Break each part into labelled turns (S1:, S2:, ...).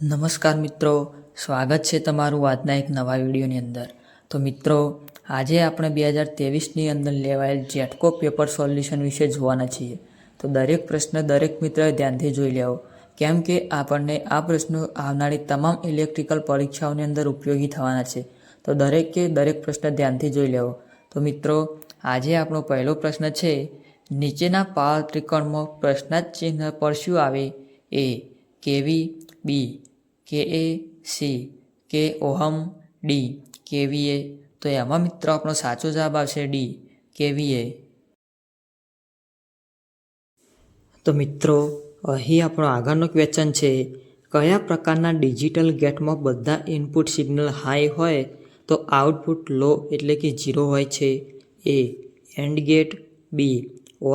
S1: નમસ્કાર મિત્રો, સ્વાગત છે તમારું આજના એક નવા વિડીયોની અંદર. તો મિત્રો, આજે આપણે 2023ની અંદર લેવાયેલ જેટકો પેપર સોલ્યુશન વિશે જોવાના છીએ. તો દરેક પ્રશ્ન દરેક મિત્રએ ધ્યાનથી જોઈ લેવો, કેમ કે આપણને આ પ્રશ્નો આવનારી તમામ ઇલેક્ટ્રિકલ પરીક્ષાઓની અંદર ઉપયોગી થવાના છે. તો દરેક પ્રશ્ન ધ્યાનથી જોઈ લેવો. તો મિત્રો, આજે આપણો પહેલો પ્રશ્ન છે, નીચેના પાવર ત્રિકોણમાં પ્રશ્નાર્થ ચિહ્ન પર શું આવે? એ કેવી, બી KA, સી કે ઓહમ, ડી KVA. તો એમાં મિત્રો આપણો સાચો જવાબ આવશે ડી KVA. તો મિત્રો, અહીં આપણો આગળનો ક્વેશ્ચન છે, કયા પ્રકારના ડિજિટલ ગેટમાં બધા ઇનપુટ સિગ્નલ હાઈ હોય તો આઉટપુટ લો એટલે કે 0 હોય છે? A and gate, B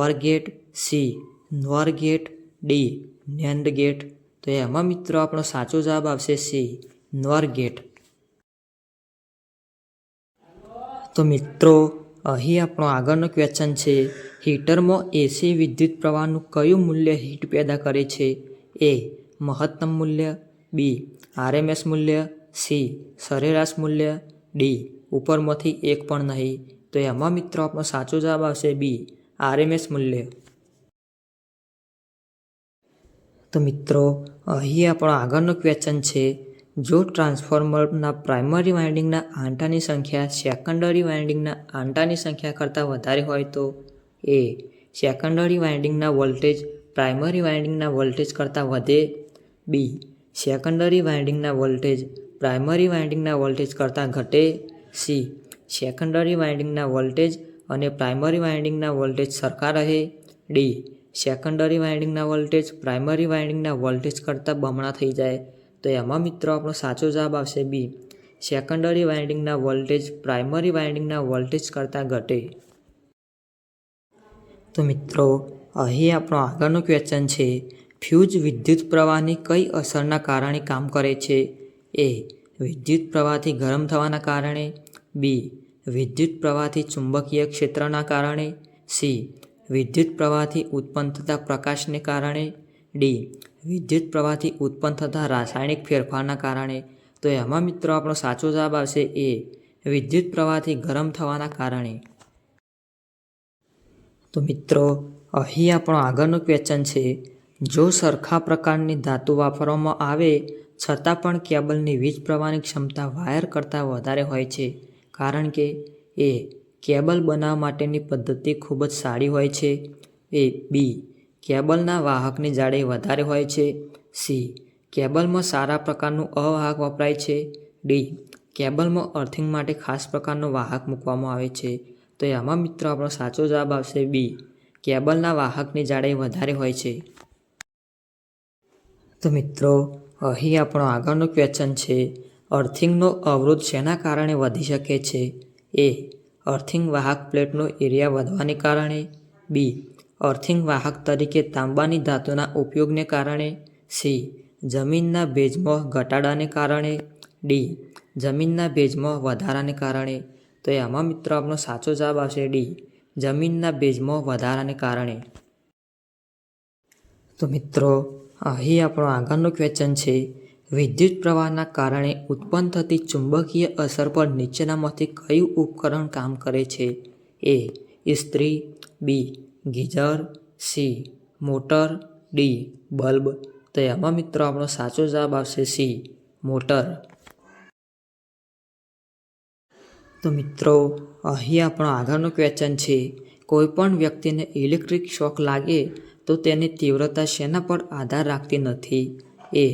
S1: or gate, C nor gate, D nand gate. તો એમાં મિત્રો આપણો સાચો જવાબ આવશે સી નોર ગેટ. તો મિત્રો, અહીં આપણો આગળનો ક્વેશ્ચન છે, હીટરમાં એસી વિદ્યુત પ્રવાહનું કયું મૂલ્ય હીટ પેદા કરે છે? એ મહત્તમ મૂલ્ય, બી RMS મૂલ્ય, સી સરેરાશ મૂલ્ય, ડી ઉપરમાંથી એક પણ નહીં. તો એમાં મિત્રો આપણો સાચો જવાબ આવશે બી RMS મૂલ્ય. તો મિત્રો, અહીં આપણો આગળનો ક્વેશ્ચન છે, જો ટ્રાન્સફોર્મરના પ્રાઇમરી વાઇન્ડિંગના આંટાની સંખ્યા સેકન્ડરી વાઇન્ડિંગના આંટાની સંખ્યા કરતાં વધારે હોય તો? એ સેકન્ડરી વાઇન્ડિંગના વોલ્ટેજ પ્રાઇમરી વાઇન્ડિંગના વોલ્ટેજ કરતાં વધે, બી સેકન્ડરી વાઇન્ડિંગના વોલ્ટેજ પ્રાઇમરી વાઇન્ડિંગના વોલ્ટેજ કરતાં ઘટે, સી સેકન્ડરી વાઇન્ડિંગના વોલ્ટેજ અને પ્રાઇમરી વાઇન્ડિંગના વોલ્ટેજ સરખા રહે, ડી સેકન્ડરી વાઇન્ડિંગના વોલ્ટેજ પ્રાઇમરી વાઇન્ડિંગના વોલ્ટેજ કરતાં બમણા થઈ જાય. તો એમાં મિત્રો આપણો સાચો જવાબ આવશે બી સેકન્ડરી વાઇન્ડિંગના વોલ્ટેજ પ્રાઇમરી વાઇન્ડિંગના વોલ્ટેજ કરતાં ઘટે. તો મિત્રો, અહીં આપણો આગળનો ક્વેશ્ચન છે, ફ્યુઝ વિદ્યુત પ્રવાહની કઈ અસરના કારણે કામ કરે છે? એ વિદ્યુત પ્રવાહથી ગરમ થવાના કારણે, બી વિદ્યુત પ્રવાહથી ચુંબકીય ક્ષેત્રના કારણે, સી વિદ્યુત પ્રવાહથી ઉત્પન્ન થતા પ્રકાશને કારણે, ડી વિદ્યુત પ્રવાહથી ઉત્પન્ન થતા રાસાયણિક ફેરફારના કારણે. તો એમાં મિત્રો આપણો સાચો જવાબ આવશે એ વિદ્યુત પ્રવાહથી ગરમ થવાના કારણે. તો મિત્રો, અહીં આપણો આગળનો ક્વેશ્ચન છે, જો સરખા પ્રકારની ધાતુ વાપરવામાં આવે છતાં પણ કેબલની વીજ પ્રવાહની ક્ષમતા વાયર કરતાં વધારે હોય છે, કારણ કે એ કેબલ બનાવવા માટેની પદ્ધતિ ખૂબ જ સારી હોય છે, એ બી કેબલના વાહકની જાડાઈ વધારે હોય છે, સી કેબલમાં સારા પ્રકારનું અવાહક વપરાય છે, ડી કેબલમાં અર્થિંગ માટે ખાસ પ્રકારનો વાહક મૂકવામાં આવે છે. તો એમાં મિત્રો આપણો સાચો જવાબ આવશે બી કેબલના વાહકની જાડાઈ વધારે હોય છે. તો મિત્રો, અહીં આપણો આગળનો ક્વેશ્ચન છે, અર્થિંગનો અવરોધ શેના કારણે વધી શકે છે? એ અર્થિંગ વાહક પ્લેટનો એરિયા વધવાને કારણે, બી અર્થિંગ વાહક તરીકે તાંબાની ધાતુના ઉપયોગને કારણે, સી જમીનના ભેજમાં ઘટાડાને કારણે, ડી જમીનના ભેજમાં વધારાને કારણે. તો એમાં મિત્રો આપણો સાચો જવાબ આવશે ડી જમીનના ભેજમાં વધારાને કારણે. તો મિત્રો, અહીં આપણો આગળનો ક્વેશ્ચન છે, વિદ્યુત પ્રવાહના કારણે ઉત્પન્ન થતી ચુંબકીય અસર પર નીચેનામાંથી કયું ઉપકરણ કામ કરે છે? એ ઇસ્ત્રી, B geyser, C motor, D bulb. તો એમાં મિત્રો આપણો સાચો જવાબ આવશે સી મોટર. તો મિત્રો, અહીં આપણો આગળનો ક્વેશ્ચન છે, કોઈપણ વ્યક્તિને ઇલેક્ટ્રિક શોક લાગે તો તેની તીવ્રતા શેના પર આધાર રાખતી નથી? એ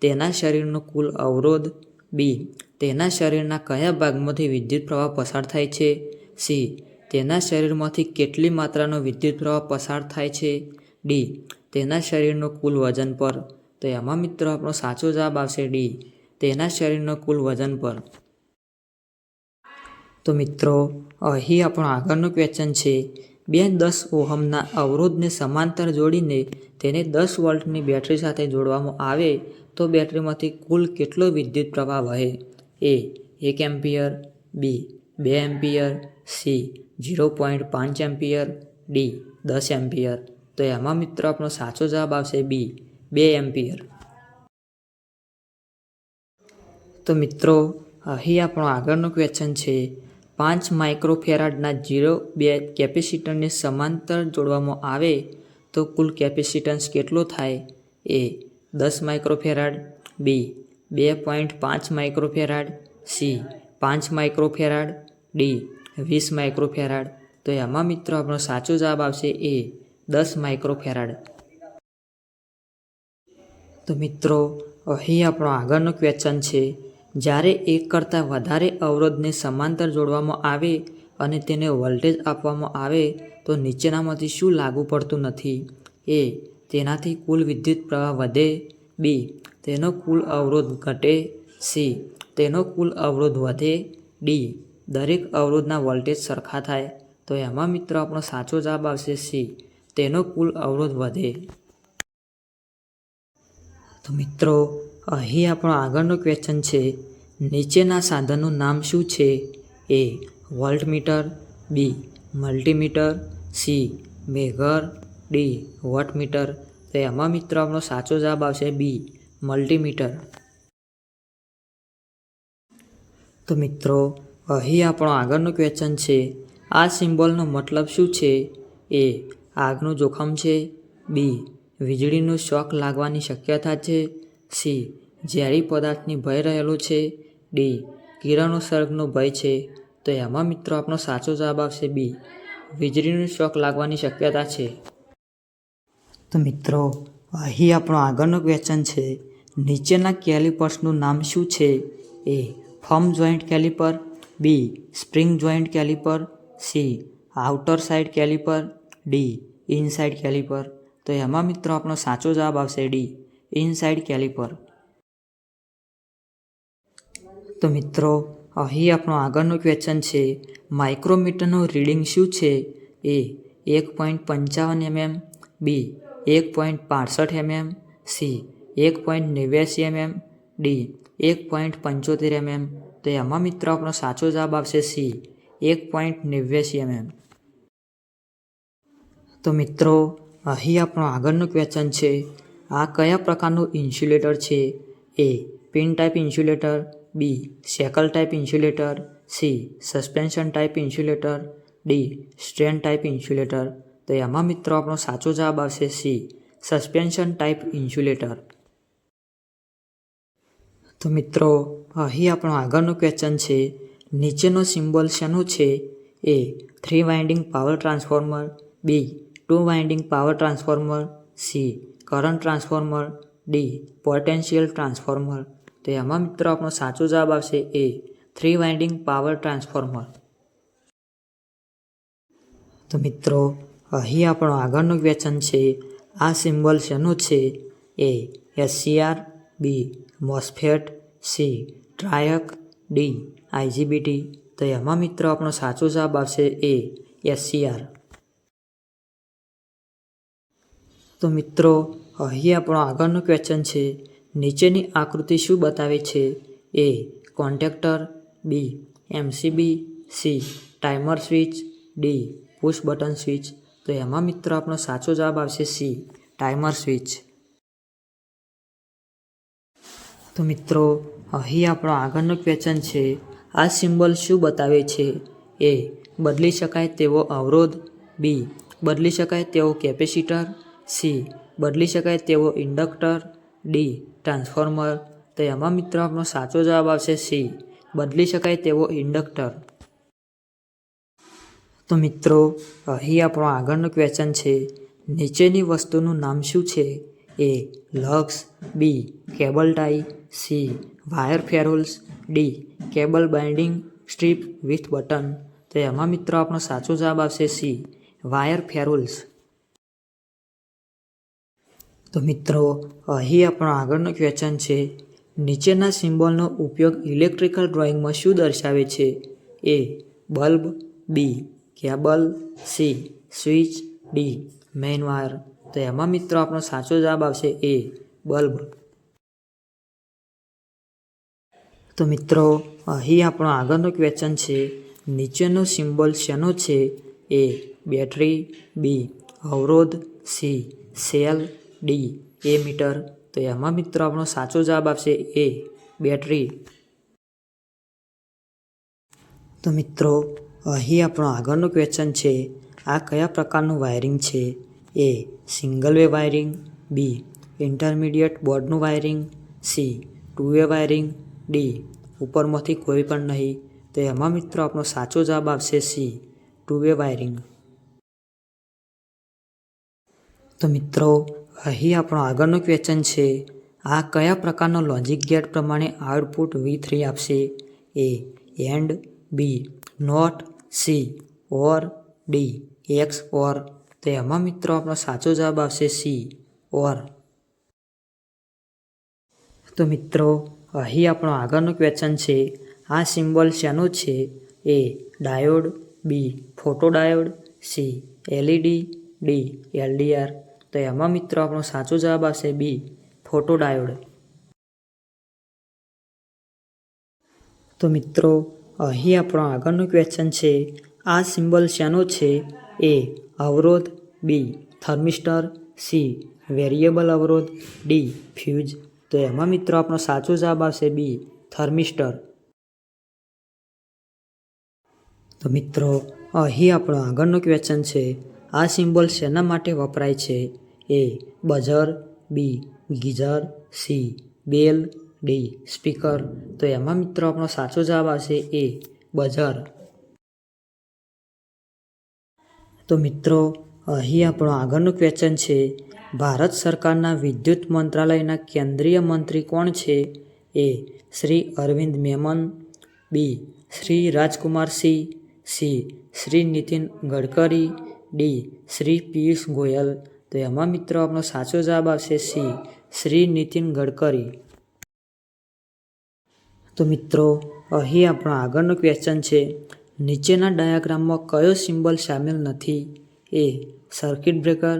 S1: તેના શરીરનો કુલ અવરોધ, બી તેના શરીરના કયા ભાગમાંથી વિદ્યુત પ્રવાહ પસાર થાય છે, સી તેના શરીરમાંથી કેટલી માત્રાનો વિદ્યુત પ્રવાહ પસાર થાય છે, ડી તેના શરીરનો કુલ વજન પર. તો એમાં મિત્રો આપણો સાચો જવાબ આવશે ડી તેના શરીરનો કુલ વજન પર. તો મિત્રો, અહીં આપણો આગળનો ક્વેશ્ચન છે, બે 10 ઓહમના અવરોધને સમાંતર જોડીને તેને 10 વોલ્ટની બેટરી સાથે જોડવામાં આવે તો બેટરીમાંથી કુલ કેટલો વિદ્યુત પ્રવાહ વહે? એ 1 એમ્પિયર, બી 2 ampere, C 0.5 ampere, D 10 ampere. તો એમાં મિત્રો આપણો સાચો જવાબ આવશે બી 2 એમ્પિયર. તો મિત્રો અહીં આપણો આગળનું ક્વેશ્ચન છે 5 માઇક્રોફેરાડના 0.2 કેપેસિટરને સમાંતર જોડવામાં આવે તો કુલ કેપેસિટન્સ કેટલો થાય? એ 10 માઇક્રોફેરાડ, બી 2.5 microfarad, C 5 microfarad, D 20 microfarad. તો એમાં મિત્રો આપણો સાચો જવાબ આવશે એ 10 માઇક્રોફેરાડ. તો મિત્રો અહીં આપણો આગળનો ક્વેશ્ચન છે જ્યારે એક કરતાં વધારે અવરોધને સમાંતર જોડવામાં આવે અને તેને વોલ્ટેજ આપવામાં આવે તો નીચેનામાંથી શું લાગુ પડતું નથી? એ તેનાથી કુલ વિદ્યુત પ્રવાહ વધે, બી તેનો કુલ અવરોધ ઘટે, સી તેનો કુલ અવરોધ વધે, ડી દરેક અવરોધના વોલ્ટેજ સરખા થાય. તો એમાં મિત્રો આપણો સાચો જવાબ આવશે સી તેનો કુલ અવરોધ વધે. તો મિત્રો અહીં આપણો આગળનો ક્વેશ્ચન છે નીચેના સાધનનું નામ શું છે? A voltmeter, B multimeter, C megger, D wattmeter. તો એમાં મિત્રો આપણો સાચો જવાબ આવશે બી મલ્ટીમીટર. તો મિત્રો અહીં આપણો આગળનો ક્વેશ્ચન છે આ સિમ્બોલનો મતલબ શું છે? એ આગનું જોખમ છે, બી વીજળીનું શોક લાગવાની શક્યતા છે, સી ઝેરી પદાર્થની ભય રહેલો છે, ડી કિરણોત્સર્ગનો ભય છે. તો એમાં મિત્રો આપણો સાચો જવાબ આવશે બી વીજળીનું શોક લાગવાની શક્યતા છે. તો મિત્રો અહીં આપણો આગળનો ક્વેશ્ચન છે નીચેના કેલિપર્સનું નામ શું છે? A firm joint caliper, B spring joint caliper, C outer side caliper, D inside caliper. તો એમાં મિત્રો આપણો સાચો જવાબ આવશે ડી ઇનસાઇડ કેલિપર. તો મિત્રો અહીં આપણો આગળનો ક્વેશ્ચન છે માઇક્રોમીટરનું રીડિંગ શું છે? એ 1.55 mm, બી 1.65 mm, C 1.89 mm, D 1.75 mm. તો એમાં મિત્રો આપણો સાચો જવાબ આવશે સી 1.89 mm. તો મિત્રો અહીં આપણો આગળનો ક્વેશ્ચન છે આ કયા પ્રકારનું ઇન્સ્યુલેટર છે? A pin type insulator, B shackle type insulator, C suspension type insulator, D strain type insulator. તો એમાં મિત્રો આપણો સાચો જવાબ આવશે સી સસ્પેન્શન ટાઈપ ઇન્સ્યુલેટર. તો મિત્રો અહીં આપણો આગળનો ક્વેશ્ચન છે નીચેનો સિમ્બોલ શેનો છે? એ 3 વાઇન્ડિંગ પાવર ટ્રાન્સફોર્મર, બી 2 winding power transformer, C current transformer, D potential transformer. તો એમાં મિત્રો આપણો સાચો જવાબ આવશે એ 3 વાઇન્ડિંગ પાવર ટ્રાન્સફોર્મર. તો મિત્રો અહીં આપણો આગળનો ક્વેશ્ચન છે આ સિમ્બોલ શેનો છે? એ SCR, બી મોસ્ફેટ, સી ટ્રાયક, ડી IGBT. તો એમાં મિત્રો આપણો સાચો જવાબ આવશે એ SCR. તો મિત્રો અહીં આપણો આગળનો ક્વેશ્ચન છે નીચેની આકૃતિ શું બતાવે છે? એ કોન્ટેક્ટર, બી MCB, C timer switch, D push button switch. તો એમાં મિત્રો આપણો સાચો જવાબ આવશે સી ટાઈમર સ્વિચ. તો મિત્રો અહીં આપણો આગળનો ક્વેશ્ચન છે આ સિમ્બોલ શું બતાવે છે? એ બદલી શકાય તેવો અવરોધ, બી બદલી શકાય તેવો કેપેસિટર, સી બદલી શકાય તેવો ઇન્ડક્ટર, ડી ટ્રાન્સફોર્મર. તો એમાં મિત્રો આપણો સાચો જવાબ આવશે સી બદલી શકાય તેવો ઇન્ડક્ટર. તો મિત્રો અહીં આપણો આગળનો ક્વેશ્ચન છે નીચેની વસ્તુનું નામ શું છે? A lugs, B cable tie, C wire ferrules, D cable binding strip with button. તો એમાં મિત્રો આપણો સાચો જવાબ આવશે સી વાયર ફેરોલ્સ. તો મિત્રો અહીં આપણો આગળનો ક્વેશ્ચન છે નીચેના સિમ્બોલનો ઉપયોગ ઇલેક્ટ્રિકલ ડ્રોઈંગમાં શું દર્શાવે છે? A bulb, B cable, C switch, D main wire. તો એમાં મિત્રો આપણો સાચો જવાબ આવશે એ બલ્બ. તો મિત્રો અહીં આપણો આગળનો ક્વેશ્ચન છે નીચેનો સિમ્બોલ શેનો છે? એ બેટરી, બી અવરોધ, સી સેલ, ડી એમીટર. તો એમાં મિત્રો આપણો સાચો જવાબ આવશે એ બેટરી. તો મિત્રો અહીં આપણું આગળનું ક્વેશ્ચન છે, આ કયા પ્રકારનું વાયરિંગ છે? A single way wiring, B intermediate બોર્ડનું wiring, C 2 way wiring, D ઉપરમાંથી કોઈ પણ નહીં. તો એમાં મિત્રો આપણો સાચો જવાબ આવશે સી 2 વે વાયરિંગ. તો મિત્રો અહીં આપણો આગળનો ક્વેશ્ચન છે, આ કયા પ્રકારનો લોજિક ગેટ પ્રમાણે આઉટપુટ V3 આપશે? A and, B not, C or, D x or. તો એમાં મિત્રો આપણો સાચો જવાબ આવશે સી ઓર. તો મિત્રો અહીં આપણો આગળનો ક્વેશ્ચન છે, આ સિમ્બોલ શેનો છે? એ ડાયોડ, બી photodiode, C LED, D LDR. તો એમાં મિત્રો આપણો સાચો જવાબ આવશે બી ફોટોડાયોડ. તો મિત્રો અહીં આપણો આગળનો ક્વેશ્ચન છે, આ સિમ્બોલ શેનો છે? એ અવરોધ, બી થર્મિસ્ટર, સી વેરિયેબલ અવરોધ, ડી ફ્યુઝ. તો એમાં મિત્રો આપણો સાચો જવાબ આવશે બી થર્મિસ્ટર. તો મિત્રો અહીં આપણો આગળનો ક્વેશ્ચન છે, આ સિમ્બોલ શેના માટે વપરાય છે? એ બઝર, બી ગીઝર, સી બેલ, ડી સ્પીકર. તો એમાં મિત્રો આપણો સાચો જવાબ આવશે એ બઝર. તો મિત્રો અહીં આપણો આગળનો ક્વેશ્ચન છે, ભારત સરકારના વિદ્યુત મંત્રાલયના કેન્દ્રીય મંત્રી કોણ છે? એ શ્રી અરવિંદ મેમન, બી શ્રી રાજકુમાર સિંહ, સી શ્રી નીતિન ગડકરી, ડી શ્રી પિયુષ ગોયલ. તો એમાં મિત્રો આપણો સાચો જવાબ આવશે સી શ્રી નીતિન ગડકરી. તો મિત્રો અહીં આપણો આગળનો ક્વેશ્ચન છે, નીચેના ડાયાગ્રામમાં કયો સિમ્બોલ સામેલ નથી? A circuit breaker,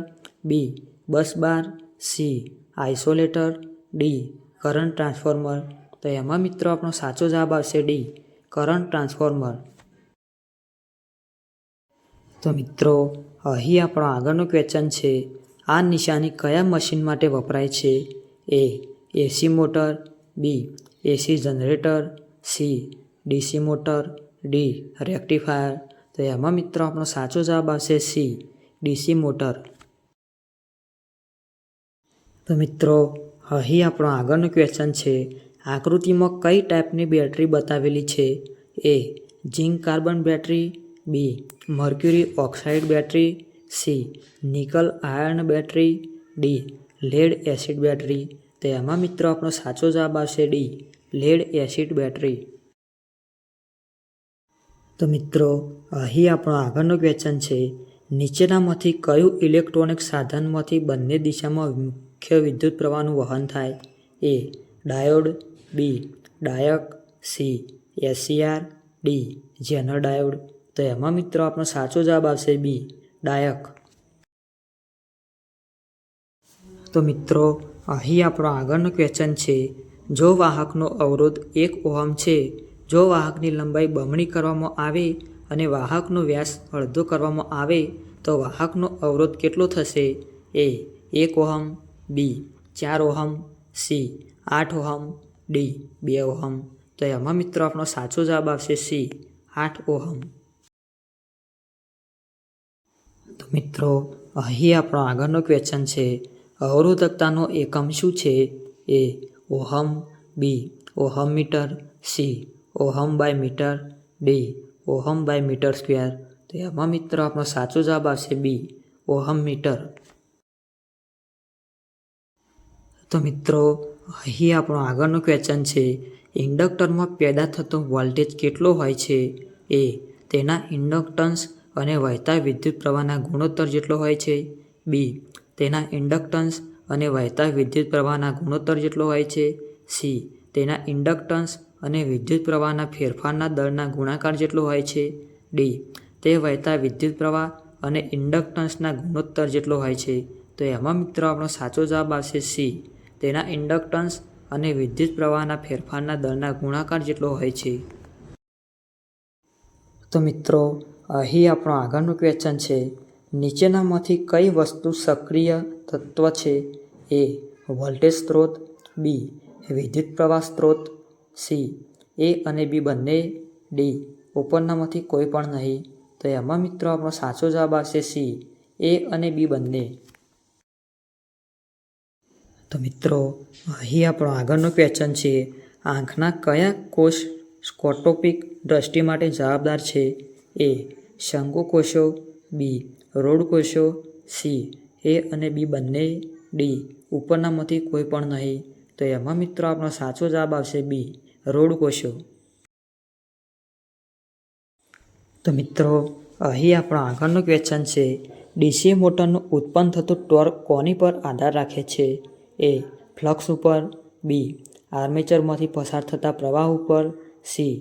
S1: B bus bar, C isolator, D current transformer. તો એમાં મિત્રો આપણો સાચો જવાબ આવશે ડી કરંટ ટ્રાન્સફોર્મર. તો મિત્રો અહીં આપણો આગળનો ક્વેશ્ચન છે, આ નિશાની કયા મશીન માટે વપરાય છે? A AC motor, B AC generator, C DC motor, D rectifier. તો એમાં મિત્રો આપણો સાચો જવાબ આવશે સી ડીસી મોટર. તો મિત્રો અહીં આપણો આગળનો ક્વેશ્ચન છે, આકૃતિમાં કઈ ટાઈપની બેટરી બતાવેલી છે? A zinc carbon battery, B mercury oxide battery, C nickel iron battery, D lead acid battery. તો એમાં મિત્રો આપણો સાચો જવાબ આવશે ડી લેડ એસિડ બેટરી. તો મિત્રો અહીં આપણો આગળનો ક્વેશ્ચન છે, નીચેનામાંથી કયું ઇલેક્ટ્રોનિક સાધનમાંથી બંને દિશામાં મુખ્ય વિદ્યુત પ્રવાહનું વહન થાય? A diode, B diac, C SCR, D zener diode. તો એમાં મિત્રો આપણો સાચો જવાબ આવશે બી ડાયક. તો મિત્રો અહીં આપણો આગળનો ક્વેશ્ચન છે, જો વાહકનો અવરોધ 1 ઓહમ છે, જો વાહકની લંબાઈ બમણી કરવામાં આવે અને વાહકનો વ્યાસ અડધો કરવામાં આવે તો વાહકનો અવરોધ કેટલો થશે? એ 1 ઓહમ, બી 4 ohm, C 8 ohm, D 2 ohm. તો એમાં મિત્રો આપણો સાચો જવાબ આવશે સી 8 ઓહમ. તો મિત્રો અહીં આપણો આગળનો ક્વેશ્ચન છે, અવરોધકતાનો એકમ શું છે? A ohm, B ohm metre, C ohm by metre, D ohm by metre square. તો એમાં મિત્રો આપણો સાચો જવાબ આવશે બી ઓહમ મીટર. તો મિત્રો અહીં આપણો આગળનો ક્વેશ્ચન છે, ઇન્ડક્ટરમાં પેદા થતો વોલ્ટેજ કેટલો હોય છે? એ તેના ઇન્ડક્ટન્સ અને વહેતા વિદ્યુત પ્રવાહના ગુણોત્તર જેટલો હોય છે, બી તેના ઇન્ડક્ટન્સ અને વહેતા વિદ્યુત પ્રવાહના ગુણોત્તર જેટલો હોય છે, સી તેના ઇન્ડક્ટન્સ અને વિદ્યુત પ્રવાહના ફેરફારના દરના ગુણાકાર જેટલો હોય છે, ડી તે વહેતા વિદ્યુત પ્રવાહ અને ઇન્ડક્ટન્સના ગુણોત્તર જેટલો હોય છે. તો એમાં મિત્રો આપણો સાચો જવાબ આવશે સી તેના ઇન્ડક્ટન્સ અને વિદ્યુત પ્રવાહના ફેરફારના દરના ગુણાકાર જેટલો હોય છે. તો મિત્રો અહીં આપણો આગળનો ક્વેશ્ચન છે, નીચેનામાંથી કઈ વસ્તુ સક્રિય તત્વ છે? એ વોલ્ટેજ સ્ત્રોત, બી વિદ્યુત પ્રવાહ સ્ત્રોત, સી એ અને બી બંને, ડી ઉપરનામાંથી કોઈ પણ નહીં. તો એમાં મિત્રો આપણો સાચો જવાબ આવશે સી, એ અને બી બંને. તો મિત્રો અહીં આપણો આગળનો ક્વેશ્ચન છે, આંખના કયા કોષ સ્કોટોપિક દ્રષ્ટિ માટે જવાબદાર છે? એ શંકુ કોષો, બી રોડ કોષો, સી એ અને બી બંને, ડી ઉપરનામાંથી કોઈ પણ નહીં. તો એમાં મિત્રો આપણો સાચો જવાબ આવશે બી રોડ કોષો. તો મિત્રો અહીં આપણો આગળનો ક્વેશ્ચન છે, ડીસી મોટરનું ઉત્પન્ન થતું ટોર્ક કોની પર આધાર રાખે છે? એ ફ્લક્સ ઉપર, બી આર્મેચરમાંથી પસાર થતા પ્રવાહ ઉપર, સી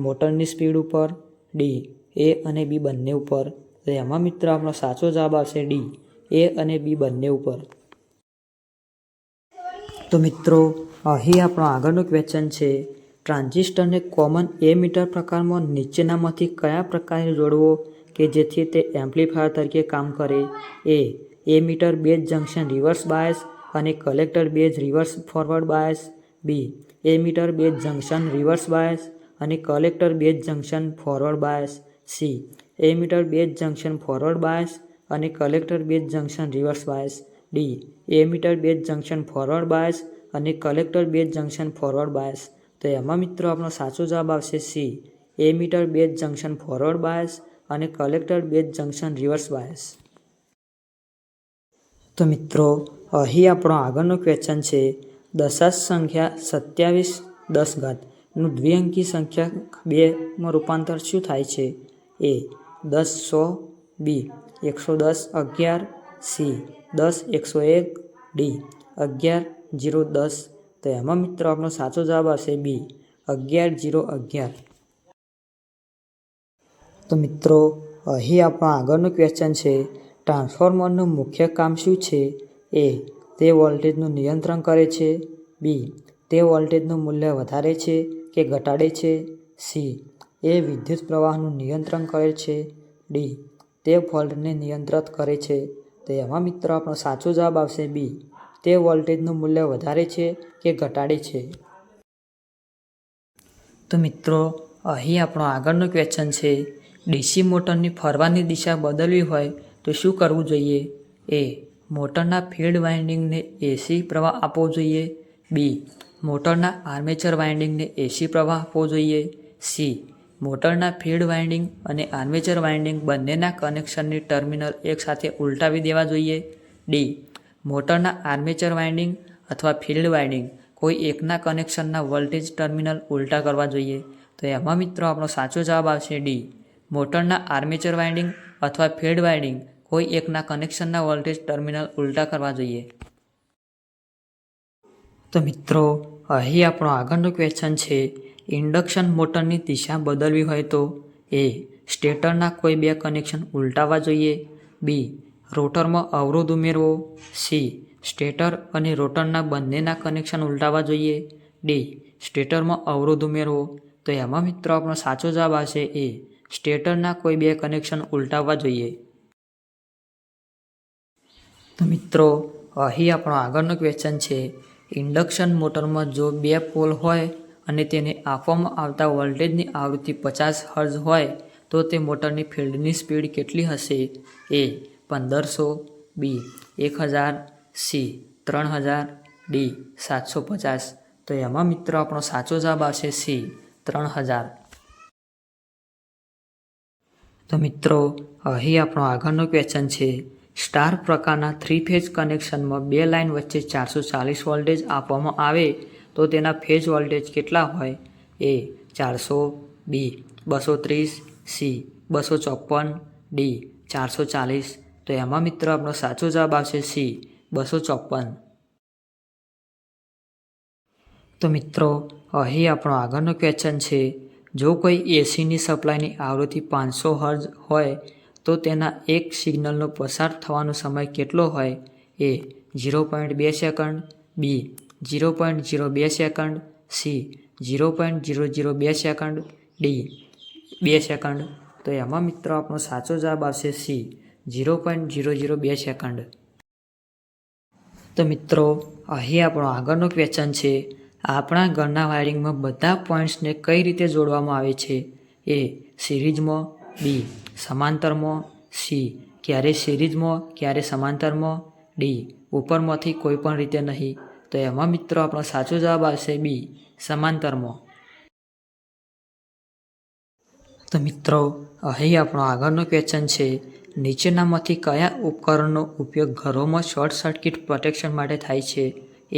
S1: મોટરની સ્પીડ ઉપર, ડી એ અને બી બંને ઉપર. તો એમાં મિત્રો આપણો સાચો જવાબ આવશે ડી એ અને બી બંને ઉપર. તો મિત્રો અહીં આપણો આગળનો ક્વેશ્ચન છે, ટ્રાન્ઝિસ્ટરને કોમન એમીટર પ્રકારમાં નીચેનામાંથી કયા પ્રકારે જોડવો કે જેથી તે એમ્પ્લીફાયર તરીકે કામ કરે? A emitter base junction reverse bias અને collector base reverse forward bias, B emitter base junction reverse bias અને collector base junction forward bias, C emitter base junction forward bias અને collector base junction reverse bias, D emitter base junction forward bias અને collector base junction forward bias. તો એમાં મિત્રો આપણો સાચો જવાબ આવશે C emitter base junction forward bias અને collector base junction reverse bias. તો મિત્રો અહીં આપણો આગળનો ક્વેશ્ચન છે, દશાંશ સંખ્યા 27 નું દ્વિઅંકી સંખ્યા 2માં રૂપાંતર શું થાય છે? એ 10 100, બી 110 11, સી 10 101, ડી 11 0 10. તો એમાં મિત્રો આપણો સાચો જવાબ આવશે બી 11 0 11. તો મિત્રો અહીં આપણો આગળનો ક્વેશ્ચન છે, ટ્રાન્સફોર્મરનું મુખ્ય કામ શું છે? એ તે વોલ્ટેજનું નિયંત્રણ કરે છે, બી તે વોલ્ટેજનું મૂલ્ય વધારે છે કે ઘટાડે છે, સી એ વિદ્યુત પ્રવાહનું નિયંત્રણ કરે છે, ડી તે ફોલ્ટને નિયંત્રિત કરે છે. તો એમાં મિત્રો આપણો સાચો જવાબ આવશે બી તે વોલ્ટેજનું મૂલ્ય વધારે છે કે ઘટાડે છે. તો મિત્રો અહીં આપણો આગળનો ક્વેશ્ચન છે, ડીસી મોટરની ફરવાની દિશા બદલવી હોય તો શું કરવું જોઈએ? એ મોટરના ફિલ્ડ વાઇન્ડિંગને એસી પ્રવાહ આપવો જોઈએ, બી મોટરના આર્મેચર વાઇન્ડિંગને એસી પ્રવાહ આપવો જોઈએ, સી મોટરના ફિલ્ડ વાઇન્ડિંગ અને આર્મેચર વાઇન્ડિંગ બંનેના કનેક્શનની ટર્મિનલ એકસાથે ઉલટાવી દેવા જોઈએ, ડી મોટરના આર્મેચર વાઇન્ડિંગ અથવા ફિલ્ડ વાઇન્ડિંગ કોઈ એકના કનેક્શનના વોલ્ટેજ ટર્મિનલ ઉલટા કરવા જોઈએ. તો એમાં મિત્રો આપણો સાચો જવાબ આવશે ડી મોટરના આર્મેચર વાઇન્ડિંગ અથવા ફિલ્ડ વાઇન્ડિંગ કોઈ એકના કનેક્શનના વોલ્ટેજ ટર્મિનલ ઉલટા કરવા જોઈએ. તો મિત્રો અહીં આપણો આગળનો ક્વેશ્ચન છે, ઇન્ડક્શન મોટરની દિશા બદલવી હોય તો? એ સ્ટેટરના કોઈ બે કનેક્શન ઉલટાવવા જોઈએ, બી રોટરમાં અવરોધ ઉમેરવો, સી સ્ટેટર અને રોટરના બંનેના કનેક્શન ઉલટાવવા જોઈએ, ડી સ્ટેટરમાં અવરોધ ઉમેરવો. તો એમાં મિત્રો આપણો સાચો જવાબ આવશે એ સ્ટેટરના કોઈ બે કનેક્શન ઉલટાવવા જોઈએ. તો મિત્રો અહીં આપણો આગળનો ક્વેશ્ચન છે, ઇન્ડક્શન મોટરમાં જો બે પોલ હોય અને તેને આપવામાં આવતા વોલ્ટેજની આવૃત્તિ 50 હર્ટ્ઝ હોય તો તે મોટરની ફિલ્ડની સ્પીડ કેટલી હશે? એ 1500, બી 1000, સી 3000, ડી 750. તો એમાં મિત્રો આપણો સાચો જવાબ આવશે સી 3000. તો મિત્રો અહીં આપણો આગળનો ક્વેશ્ચન છે, સ્ટાર પ્રકારના 3 ફેઝ કનેક્શનમાં બે લાઇન વચ્ચે 440 વોલ્ટેજ આપવામાં આવે તો તેના ફેઝ વોલ્ટેજ કેટલા હોય? એ 400, બી 230, સી 254, ડી 440. તો એમાં મિત્રો આપણો સાચો જવાબ આવશે સી 254. તો મિત્રો અહીં આપણો આગળનો ક્વેશ્ચન છે, જો કોઈ એસીની સપ્લાયની આવૃત્તિ 500 હર્ટ્ઝ હોય તો તેના એક સિગ્નલનો પસાર થવાનો સમય કેટલો હોય? એ 0.2 સેકન્ડ, બી 0.02 second, C 0.002 second, D 2 second. તો એમાં મિત્રો આપણો સાચો જવાબ આવશે સી 0.002 સેકન્ડ. તો મિત્રો અહીં આપણો આગળનો ક્વેશ્ચન છે, આપણા ઘરના વાયરિંગમાં બધા પોઈન્ટ્સને કઈ રીતે જોડવામાં આવે છે? એ સિરીઝમાં, બી સમાંતરમાં, સી ક્યારે સિરીઝમાં ક્યારે સમાંતરમાં, ડી ઉપરમાંથી કોઈ પણ રીતે નહીં. તો એમાં મિત્રો આપણો સાચો જવાબ આવશે બી સમાંતરમાં. તો મિત્રો અહીં આપણો આગળનો ક્વેશ્ચન છે, નીચેનામાંથી કયા ઉપકરણનો ઉપયોગ ઘરોમાં શોર્ટ સર્કિટ પ્રોટેક્શન માટે થાય છે?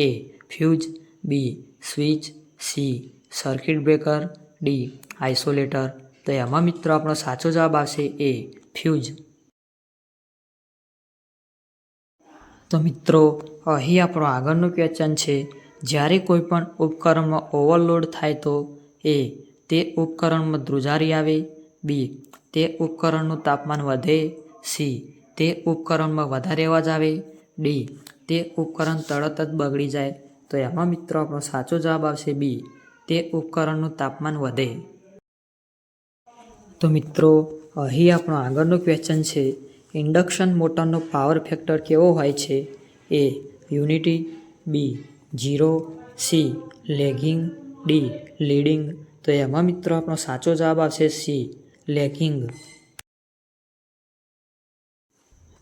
S1: A fuse, B switch, C circuit breaker, D isolator. તો એમાં મિત્રો આપણો સાચો જવાબ આવશે એ ફ્યુઝ. તો મિત્રો અહીં આપણો આગળનો ક્વેશ્ચન છે, જ્યારે કોઈ પણ ઉપકરણમાં ઓવરલોડ થાય તો એ તે ઉપકરણમાં ધ્રુજારી આવે, બી તે ઉપકરણનું તાપમાન વધે, સી તે ઉપકરણમાં વધારે અવાજ આવે, ડી તે ઉપકરણ તરત જ બગડી જાય. તો એમાં મિત્રો આપણો સાચો જવાબ આવશે બી તે ઉપકરણનું તાપમાન વધે. તો મિત્રો અહીં આપણો આગળનો ક્વેશ્ચન છે, ઇન્ડક્શન મોટરનો પાવર ફેક્ટર કેવો હોય છે? એ યુનિટી, બી 0, સી લેગિંગ, ડી લીડિંગ. તો એમાં મિત્રો આપણો સાચો જવાબ આવશે સી લેગિંગ.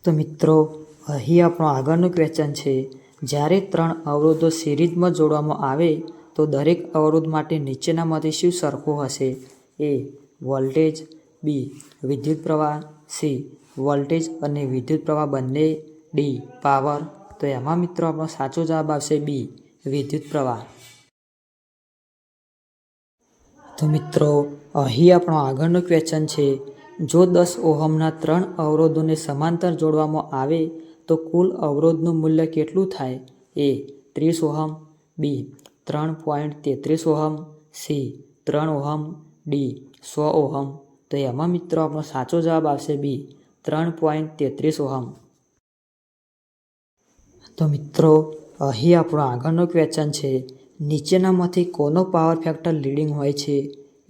S1: તો મિત્રો અહીં આપણો આગળનો ક્વેશ્ચન છે, જ્યારે 3 અવરોધો સિરીઝમાં જોડવામાં આવે તો દરેક અવરોધ માટે નીચેનામાંથી શું સરખું હશે? એ વોલ્ટેજ, બી વિદ્યુત પ્રવાહ, સી વોલ્ટેજ અને વિદ્યુત પ્રવાહ બંને, ડી પાવર. તો એમાં મિત્રો આપણો સાચો જવાબ આવશે બી વિદ્યુત પ્રવાહ. તો મિત્રો અહીં આપણો આગળનો ક્વેશ્ચન છે, જો 10 ઓહમના 3 અવરોધોને સમાંતર જોડવામાં આવે તો કુલ અવરોધનું મૂલ્ય કેટલું થાય? એ 30 ઓહમ, બી 3.33 ohm, C 3 ohm, D 100 ohm. તો એમાં મિત્રો આપણો સાચો જવાબ આવશે બી 3.33 ઓહમ. તો મિત્રો અહીં આપણો આગળનો ક્વેશ્ચન છે, નીચેનામાંથી કોનો પાવર ફેક્ટર લીડિંગ હોય છે?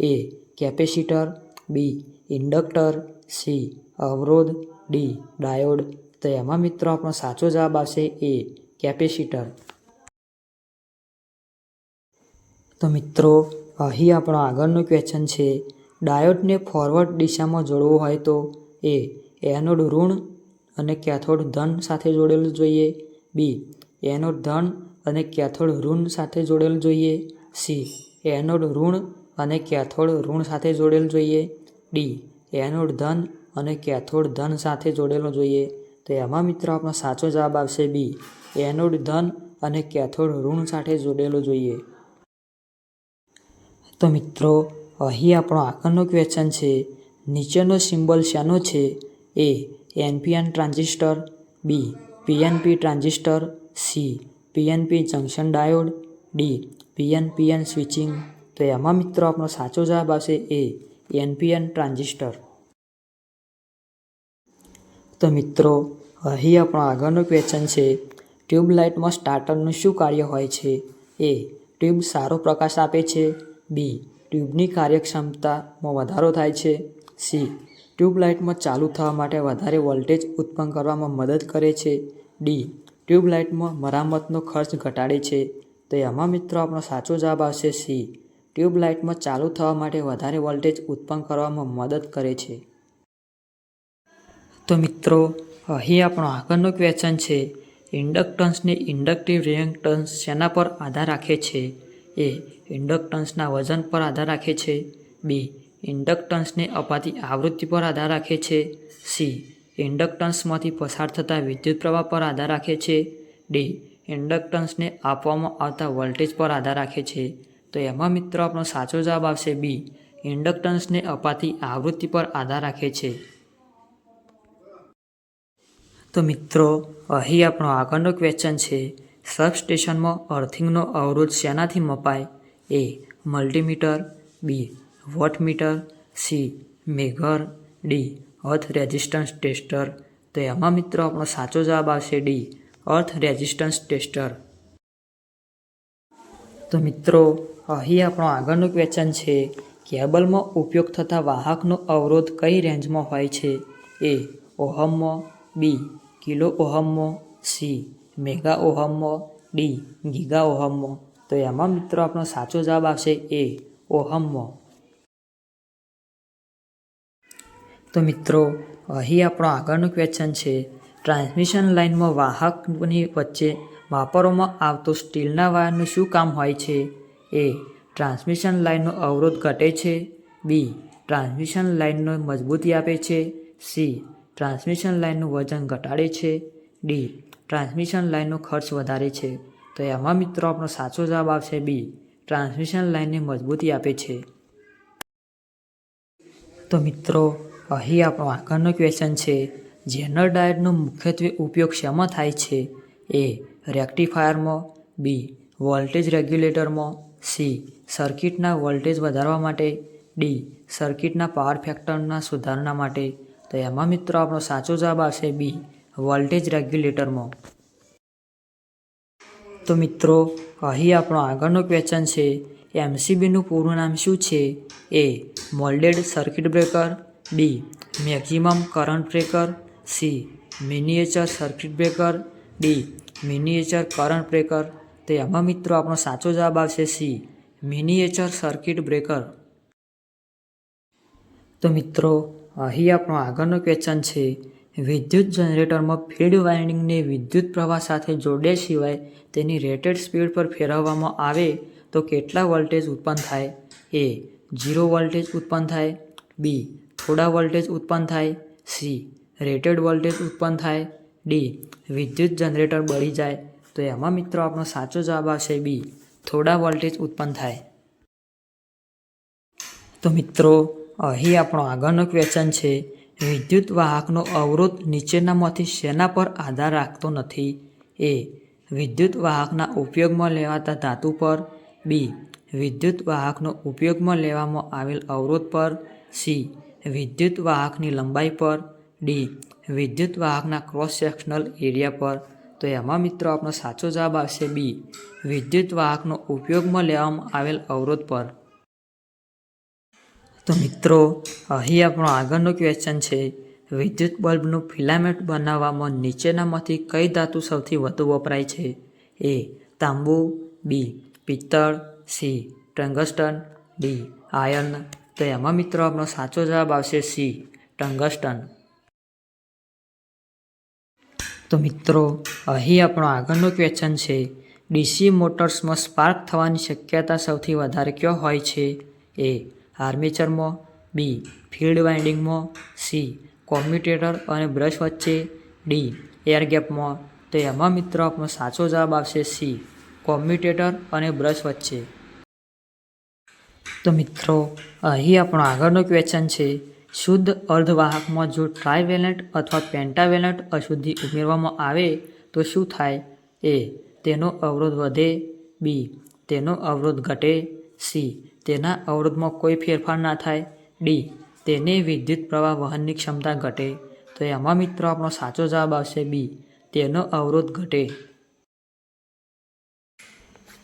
S1: એ કેપેસિટર, બી ઇન્ડક્ટર, સી અવરોધ, ડી ડાયોડ. તો એમાં મિત્રો આપણો સાચો જવાબ આવશે એ કેપેસિટર. તો મિત્રો અહીં આપણો આગળનો ક્વેશ્ચન છે, ડાયોડને ફોરવર્ડ દિશામાં જોડવું હોય તો એ એનોડ ઋણ અને કેથોડ ધન સાથે જોડેલું જોઈએ, બી એનોડ ધન અને કેથોડ ઋણ સાથે જોડેલું જોઈએ, સી એનોડ ઋણ અને કેથોડ ઋણ સાથે જોડેલું જોઈએ, ડી એનોડ ધન અને કેથોડ ધન સાથે જોડેલું જોઈએ. તો એમાં મિત્રો આપણો સાચો જવાબ આવશે બી એનોડ ધન અને કેથોડ ઋણ સાથે જોડેલું જોઈએ. તો મિત્રો અહીં આપણો આગળનો ક્વેશ્ચન છે, નીચેનો સિમ્બોલ શેનો છે? A NPN transistor, B PNP transistor, C PNP junction diode, D PNPN switching. તો એમાં મિત્રો આપણો સાચો જવાબ આવશે એ એનપીએન ટ્રાન્ઝિસ્ટર. તો મિત્રો અહીં આપણો આગળનો ક્વેશ્ચન છે, ટ્યુબલાઇટમાં સ્ટાર્ટરનું શું કાર્ય હોય છે? એ ટ્યુબ સારો પ્રકાશ આપે છે, બી ટ્યુબની કાર્યક્ષમતામાં વધારો થાય છે, સી ટ્યુબલાઇટમાં ચાલુ થવા માટે વધારે વોલ્ટેજ ઉત્પન્ન કરવામાં મદદ કરે છે, ડી ટ્યુબલાઇટમાં મરામતનો ખર્ચ ઘટાડે છે. તો એમાં મિત્રો આપણો સાચો જવાબ આવશે સી ટ્યુબલાઇટમાં ચાલુ થવા માટે વધારે વોલ્ટેજ ઉત્પન્ન કરવામાં મદદ કરે છે. તો મિત્રો અહીં આપણો આગળનો ક્વેશ્ચન છે, ઇન્ડક્ટન્સની ઇન્ડક્ટિવ રિએક્ટન્સ શેના પર આધાર રાખે છે? એ ઇન્ડક્ટન્સના વજન પર આધાર રાખે છે, બી ઇન્ડક્ટન્સની અપાતી આવૃત્તિ પર આધાર રાખે છે, સી ઇન્ડક્ટન્સમાંથી પસાર થતા વિદ્યુત પ્રવાહ પર આધાર રાખે છે, ડી ઇન્ડક્ટન્સને આપવામાં આવતા વોલ્ટેજ પર આધાર રાખે છે. તો એમાં મિત્રો આપણો સાચો જવાબ આવશે બી ઇન્ડક્ટન્સને અપાતી આવૃત્તિ પર આધાર રાખે છે. તો મિત્રો અહીં આપણો આગળનો ક્વેશ્ચન છે, સબસ્ટેશનમાં અર્થિંગનો અવરોધ શેનાથી મપાય? એ મલ્ટીમીટર, બી વોટમીટર, સી મેગર, ડી અર્થ રેઝિસ્ટન્સ ટેસ્ટર. તો એમાં મિત્રો આપણો સાચો જવાબ આવશે ડી અર્થ રેઝિસ્ટન્સ ટેસ્ટર. તો મિત્રો અહીં આપણો આગળનો ક્વેશ્ચન છે, કેબલમાં ઉપયોગ થતા વાહકનો અવરોધ કઈ રેન્જમાં હોય છે? એ ઓહમમાં, બી કિલો ઓહમમાં, સી મેગા ઓહમમાં, ડી ગીગા ઓહમમાં. તો એમાં મિત્રો આપણો સાચો જવાબ આવશે એ ઓહમમાં. તો મિત્રો અહીં આપણો આગળનું ક્વેશ્ચન છે, ટ્રાન્સમિશન લાઇનમાં વાહકની વચ્ચે વાપરવામાં આવતો સ્ટીલના વાયરનું શું કામ હોય છે? એ. ટ્રાન્સમિશન લાઇનનો અવરોધ ઘટે છે. બી. ટ્રાન્સમિશન લાઇનનો મજબૂતી આપે છે. સી. ટ્રાન્સમિશન લાઇનનું વજન ઘટાડે છે. ડી. ટ્રાન્સમિશન લાઇનનો ખર્ચ વધારે છે. તો એમાં મિત્રો આપણો સાચો જવાબ આવશે બી. ટ્રાન્સમિશન લાઇનને મજબૂતી આપે છે. તો મિત્રો અહીં આપણો આગળનો ક્વેશ્ચન છે, ઝેનર ડાયોડનો મુખ્યત્વે ઉપયોગ શેમાં થાય છે? એ. રેક્ટિફાયરમાં. બી. વોલ્ટેજ રેગ્યુલેટરમાં. સી. સર્કિટના વોલ્ટેજ વધારવા માટે. ડી. સર્કિટના પાવર ફેક્ટરના સુધારણા માટે. તો એમાં મિત્રો આપણો સાચો જવાબ આવશે બી. વોલ્ટેજ રેગ્યુલેટરમાં. તો મિત્રો અહીં આપણો આગળનો ક્વેશ્ચન છે, એમસીબીનું પૂરું નામ શું છે? A. Moulded circuit breaker. B. Maximum current breaker. C. Miniature circuit breaker. D. Miniature current breaker. તો એમાં મિત્રો આપણો સાચો જવાબ આવશે સી. Miniature circuit breaker. તો મિત્રો અહીં આપણો આગળનો ક્વેશ્ચન છે, વિદ્યુત જનરેટરમાં ફીલ્ડ વાઇન્ડિંગને વિદ્યુત પ્રવાહ સાથે જોડ્યા સિવાય તેની રેટેડ સ્પીડ પર ફેરવવામાં આવે તો કેટલા વોલ્ટેજ ઉત્પન્ન થાય? એ. 0 વોલ્ટેજ ઉત્પન્ન થાય. બી. થોડા વોલ્ટેજ ઉત્પન્ન થાય. સી. રેટેડ વોલ્ટેજ ઉત્પન્ન થાય. ડી. વિદ્યુત જનરેટર બળી જાય. તો એમાં મિત્રો આપણો સાચો જવાબ આવશે બી. થોડા વોલ્ટેજ ઉત્પન્ન થાય. તો મિત્રો અહીં આપણો આગળનો ક્વેશ્ચન છે, વિદ્યુત વાહકનો અવરોધ નીચેનામાંથી શેના પર આધાર રાખતો નથી? એ. વિદ્યુત વાહકના ઉપયોગમાં લેવાતા ધાતુ પર. બી. વિદ્યુત વાહકનો ઉપયોગમાં લેવામાં આવેલ અવરોધ પર. સી. વિદ્યુત વાહકની લંબાઈ પર. ડી. વિદ્યુત વાહકના ક્રોસ સેક્શનલ એરિયા પર. તો એમાં મિત્રો આપણો સાચો જવાબ આવશે બી. વિદ્યુત વાહકનો ઉપયોગમાં લેવામાં આવેલ અવરોધ પર. તો મિત્રો અહીં આપણો આગળનો ક્વેશ્ચન છે, વિદ્યુત બલ્બનું ફિલામેન્ટ બનાવવામાં નીચેનામાંથી કઈ ધાતુ સૌથી વધુ વપરાય છે? એ. તાંબુ. બી. પિત્તળ. સી. ટંગસ્ટન. ડી. આયર્ન. તો એમાં મિત્રો આપણો સાચો જવાબ આવશે સી. ટંગસ્ટન. તો મિત્રો અહીં આપણો આગળનો ક્વેશ્ચન છે, ડીસી મોટર્સમાં સ્પાર્ક થવાની શક્યતા સૌથી વધારે ક્યાં હોય છે? એ. આર્મેચરમાં. બી. ફિલ્ડ વાઇન્ડિંગમાં. સી. કોમ્યુટેટર અને બ્રશ વચ્ચે. ડી. એર ગેપમાં. તો એમાં મિત્રો આપણો સાચો જવાબ આવશે સી. કોમ્યુટેટર અને બ્રશ વચ્ચે. તો મિત્રો અહીં આપણો આગળનો ક્વેશ્ચન છે, શુદ્ધ અર્ધવાહકમાં જો ટ્રાયવેલેન્ટ અથવા પેન્ટાવેલેન્ટ અશુદ્ધિ ઉમેરવામાં આવે તો શું થાય? એ. તેનો અવરોધ વધે. બી. તેનો અવરોધ ઘટે. સી. તેના અવરોધમાં કોઈ ફેરફાર ના થાય. ડી. તેની વિદ્યુત પ્રવાહ વહનની ક્ષમતા ઘટે. તો એમાં મિત્રો આપણો સાચો જવાબ આવશે બી. તેનો અવરોધ ઘટે.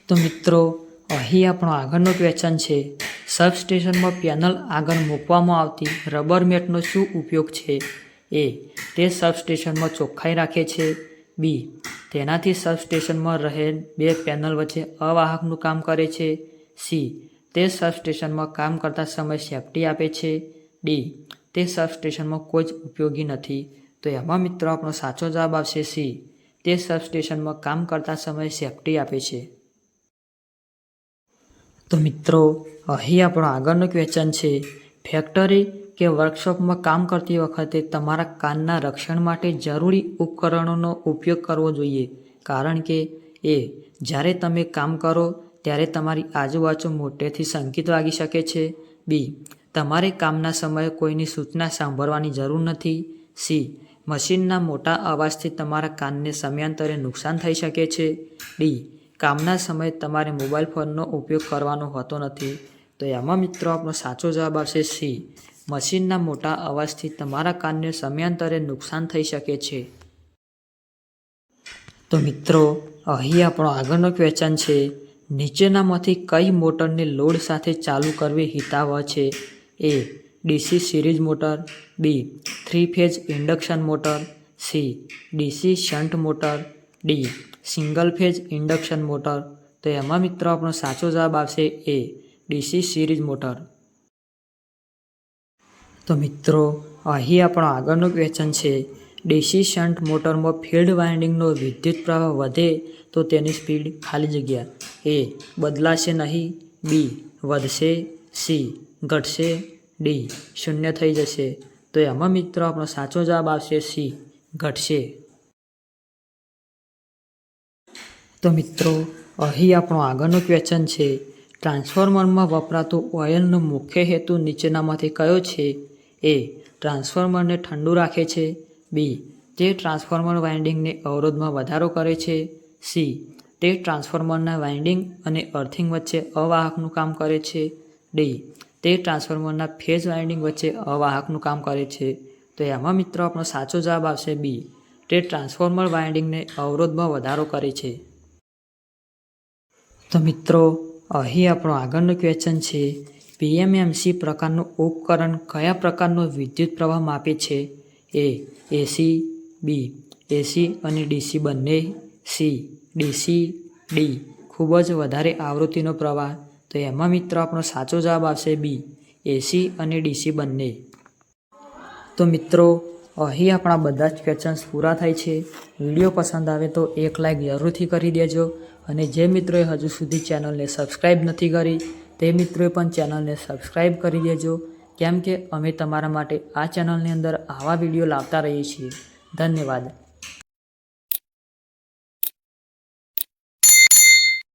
S1: તો મિત્રો અહીં આપણો આગળનો ક્વેશ્ચન છે, સબસ્ટેશનમાં પેનલ આગળ મૂકવામાં આવતી રબર મેટનો શું ઉપયોગ છે? એ. તે સબસ્ટેશનમાં ચોખ્ખાઈ રાખે છે. બી. તેનાથી સબસ્ટેશનમાં રહેલ બે પેનલ વચ્ચે અવાહકનું કામ કરે છે. સી. તે સબસ્ટેશનમાં કામ કરતા સમય સેફ્ટી આપે છે. ડી. તે સબસ્ટેશનમાં કોઈ જ ઉપયોગી નથી. તો એમાં મિત્રો આપણો સાચો જવાબ આવશે સી. તે સબસ્ટેશનમાં કામ કરતા સમય સેફ્ટી આપે છે. તો મિત્રો અહીં આપણો આગળનો ક્વેશ્ચન છે, ફેક્ટરી કે વર્કશોપમાં કામ કરતી વખતે તમારા કાનના રક્ષણ માટે જરૂરી ઉપકરણોનો ઉપયોગ કરવો જોઈએ, કારણ કે એ. જ્યારે તમે કામ કરો ત્યારે તમારી આજુબાજુ મોટેથી સંકેત વાગી શકે છે. બી. તમારે કામના સમયે કોઈની સૂચના સાંભળવાની જરૂર નથી. સી. મશીનના મોટા અવાજથી તમારા કાનને સમયાંતરે નુકસાન થઈ શકે છે. ડી. કામના સમયે તમારે મોબાઈલ ફોનનો ઉપયોગ કરવાનો હોતો નથી. તો એમાં મિત્રો આપણો સાચો જવાબ આવશે સી. મશીનના મોટા અવાજથી તમારા કાનને સમયાંતરે નુકસાન થઈ શકે છે. તો મિત્રો અહીં આપણો આગળનો ક્વેશ્ચન છે, નીચેનામાંથી કઈ મોટરને લોડ સાથે ચાલુ કરવી હિતાવહ છે? A. DC series motor. B. 3 phase induction motor. C. DC shunt motor. D. Single phase induction motor. તો એમાં મિત્રો આપણો સાચો જવાબ આવશે એ. DC series motor. તો મિત્રો અહીં આપણો આગળનું ક્વેશ્ચન છે, ડીસી શન્ટ મોટરમાં ફિલ્ડ વાઇન્ડિંગનો વિદ્યુત પ્રવાહ વધે તો તેની સ્પીડ ખાલી જગ્યા એ બદલાશે નહીં, બી વધશે, સી ઘટશે, ડી શૂન્ય થઈ જશે. તો એમાં મિત્રો આપણો સાચો જવાબ આવશે સી ઘટશે. તો મિત્રો અહીં આપણો આગળનો ક્વેશ્ચન છે, ટ્રાન્સફોર્મરમાં વપરાતું ઓઇલનો મુખ્ય હેતુ નીચેનામાંથી કયો છે? એ ટ્રાન્સફોર્મરને ઠંડુ રાખે છે, બી તે ટ્રાન્સફોર્મર વાઇન્ડિંગને અવરોધમાં વધારો કરે છે, સી તે ટ્રાન્સફોર્મરના વાઇન્ડિંગ અને અર્થિંગ વચ્ચે અવાહકનું કામ કરે છે, ડી તે ટ્રાન્સફોર્મરના ફેઝ વાઇન્ડિંગ વચ્ચે અવાહકનું કામ કરે છે. તો એમાં મિત્રો આપણો સાચો જવાબ આવશે બી તે ટ્રાન્સફોર્મર વાઇન્ડિંગને અવરોધમાં વધારો કરે છે. તો મિત્રો અહીં આપણો આગળનો ક્વેશ્ચન છે, પીએમએમસી પ્રકારનું ઉપકરણ કયા પ્રકારનો વિદ્યુત પ્રવાહ માપે છે? એ એસી, બી એસી અને ડીસી બંને, સી ડીસી, ડી ખૂબ જ વધારે આવૃત્તિનો પ્રવાહ. તો એમાં મિત્રો આપણો સાચો જવાબ આવશે બી એસી અને ડીસી બંને. તો મિત્રો અહીં આપણા બધા જ ક્વેશ્ચન્સ પૂરા થાય છે. વિડીયો પસંદ આવે તો એક લાઇક જરૂરથી કરી દેજો અને જે મિત્રોએ હજુ સુધી ચેનલને સબસ્ક્રાઈબ નથી કરી તે મિત્રોએ પણ ચેનલને સબસ્ક્રાઈબ કરી દેજો, કેમ કે અમે તમારા માટે આ ચેનલની અંદર આવા વિડીયો લાવતા રહીએ છીએ. ધન્યવાદ.